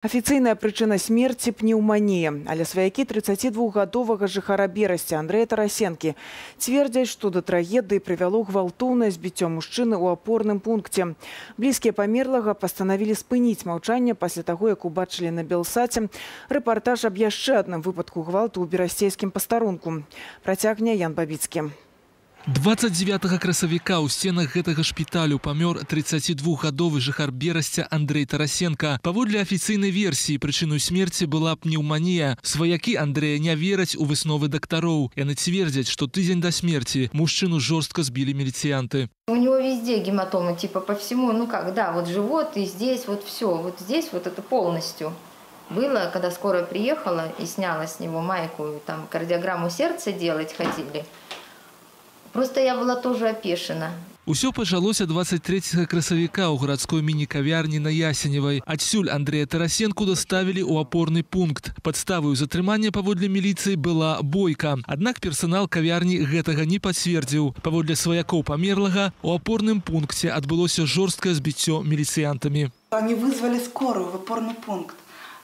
Афіцыйная прычына смерти – пнеўманія. Але сваякі 32-гадовага жыхара Берасця Андрэя Тарасенкі цвердзяць, што да трагедыі прывяло гвалтоўнае збіццё мужчыны ў апорным пункце. Блізкія памерлага пастанавілі спыніць маўчанне пасля таго, як убачылі на Белсаце рэпартаж аб яшчэ адным выпадку гвалту ў берасцейскім пастарунку. Працягне Ян Бабіцкі. 29 красавіка ў сценах гэтага шпіталю памёр 32-гадовы жыхар Берасця Андрей Тарасенко. Паводле афіцыйнай версіі прычынай смерці была пнеўманія. Сваякі Андрэя не вераць у высновы дактароў. Яны цвердзяць, што тыдзень да смерти мужчыну жорстка збілі міліцыянты. У него везде гематомы, типа по всему, вот живот и здесь вот все, вот здесь вот это полностью. Было, когда скорая приехала и сняла с него майку, там кардиограмму сердца делать хотели. Просто я была тоже опешена. Усё пачалося 23 красавіка ў гарадской міні-кавярні на Ясеневай. Адсюль Андрэя Тарасенку даставілі ў апорны пункт. Падставаю затрымання паводле міліцыі была бойка. Аднак персанал кавярні гэтага не пацвердзіў. Паводле сваякоў памерлага у апорным пункце адбылося жорсткае збіццё міліцыянтамі. Они вызвали скорую в опорный пункт.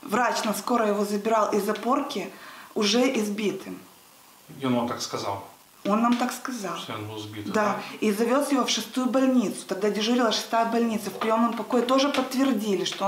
Врач на скорой его забирал из опорки уже избитым. И он вам так сказал? Он нам так сказал. Что он был сбит, да, и завез его в 6-ю больницу. Тогда дежурила 6-я больница. В приемном покое тоже подтвердили, что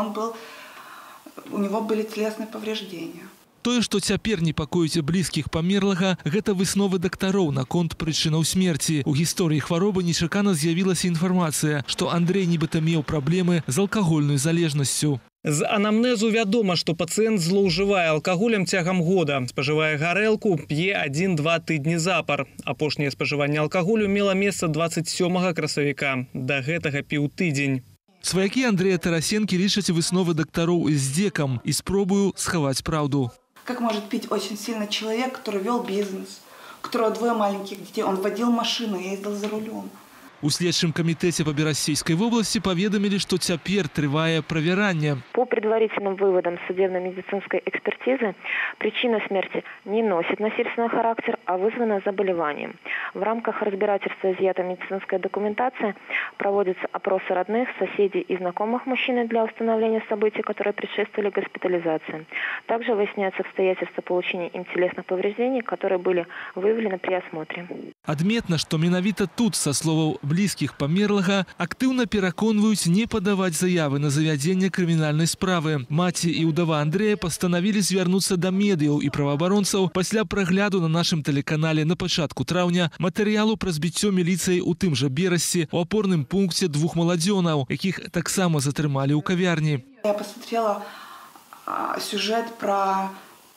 у него были телесные повреждения. Тое, што цяпер непакоіць блізкіх памерлага, гэта высновы дактароў наконт прычынаў смерці. У гісторыі хваробы нечакана з'явілася інфармацыя, што Андрэй нібыта меў праблемы з алкагольнай залежнасцю. З анамнезу вядома, што пацыент злоўжывае алкаголем цягам года, спажывае гарэлку, п'е 1-2 тыдні запар. Апошняе спажыванне алкаголю мела месца 27 красавіка. Да гэтага піў тыдзень. Сваякі Андрэя Тарасенкі лічаць высновы дактароў здзекам і спробую схаваць праўду. Как может пить очень сильный человек, который вел бизнес, у которого 2 маленьких детей, он водил машину, ездил за рулем. У следчым камітэце па Берасцейскай вобласці паведамілі, што цяпер трывае правяранне. По предварительным выводам судебно-медицинской экспертизы, причина смерти не носит насильственный характер, а вызвана заболеванием. В рамках разбирательства изъята медицинская документация, проводятся опросы родных, соседей и знакомых мужчины для установления событий, которые предшествовали госпитализации. Также выясняются обстоятельства получения им телесных повреждений, которые были выявлены при осмотре. Адметна, што менавіта тут, са словаў блізкіх памерлага, актыўна пераконваюць не падаваць заявы на завядзенне крымінальнай справы. Маці і ўдава Андрэя пастанавілі звярнуцца да медыяў і праваабаронцаў пасля прагляду на нашым тэлеканале на пачатку траўня матэрыялу пра збіццё міліцыяй у тым жа Берасці у апорным пункце 2 маладзёнаў, якіх таксама затрымалі ў кавярні. Я посмотрела сюжет про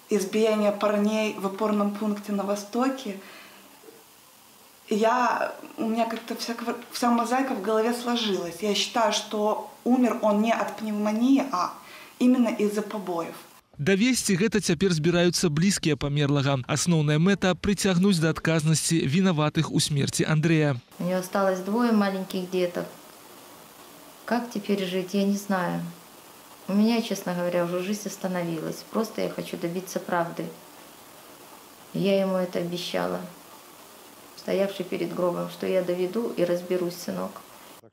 избиение парней в опорном пункте на Востоке. У меня как-то вся мозаика в голове сложилась. Я считаю, что умер он не от пневмонии, а именно из-за побоев. Давесці гэта цяпер збіраюцца блізкія памерлага. Асноўная мэта – прыцягнуць да адказнасці вінаватых у смерці Андрэя. У него осталось 2 маленьких деток. Как теперь жить, я не знаю. У меня, честно говоря, уже жизнь остановилась. Просто я хочу добиться правды. Я ему это обещала, стоявший перед гробом, что я доведу и разберусь, сынок.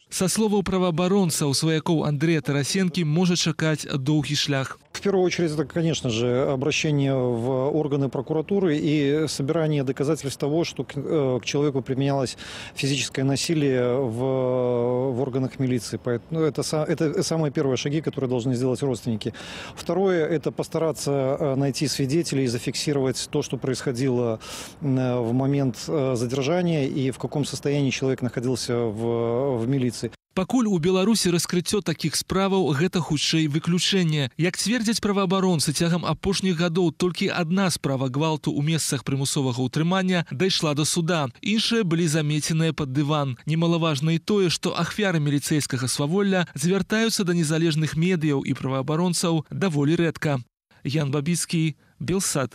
Са словаў праваабаронцаў, сваякоў Андрэя Тарасенкі можа чакаць доўгі шлях. В первую очередь, это, конечно же, обращение в органы прокуратуры и собирание доказательств того, что к человеку применялось физическое насилие в органах милиции. Это самые первые шаги, которые должны сделать родственники. Второе – это постараться найти свидетелей и зафиксировать то, что происходило в момент задержания и в каком состоянии человек находился в милиции. Пакуль у Беларусі раскрыццё такіх справаў гэта хутчэй выключэнне. Як цвердзяць праваабаронцы, цягам апошніх гадоў толькі адна справа гвалту ў месцах прымусовага ўтрымання дайшла да суда. Іншыя былі замеценыя пад дыван. Немалаважна і тое, што ахвяры міліцэйскага сваволля звяртаюцца да незалежных медыяў і праваабаронцаў даволі рэдка. Ян Бабіцкі, Белсат.